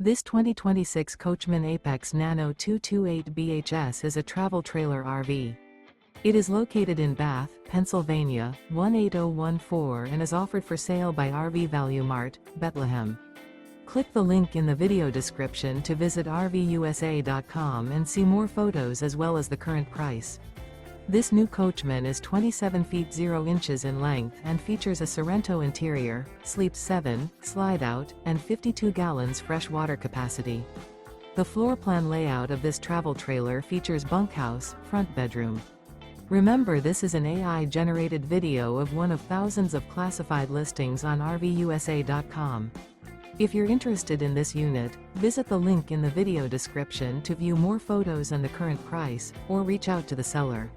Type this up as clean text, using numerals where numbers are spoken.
This 2026 Coachmen Apex Nano 228 BHS is a travel trailer RV. It is located in Bath, Pennsylvania, 18014 and is offered for sale by RV Value Mart, Behtlehem. Click the link in the video description to visit RVUSA.com and see more photos as well as the current price. This new Coachmen is 27 feet 0 inches in length and features a Sorrento interior, sleeps 7, slide-out, and 52 gallons fresh water capacity. The floor plan layout of this travel trailer features bunkhouse, front bedroom. Remember, this is an AI-generated video of one of thousands of classified listings on RVUSA.com. If you're interested in this unit, visit the link in the video description to view more photos and the current price, or reach out to the seller.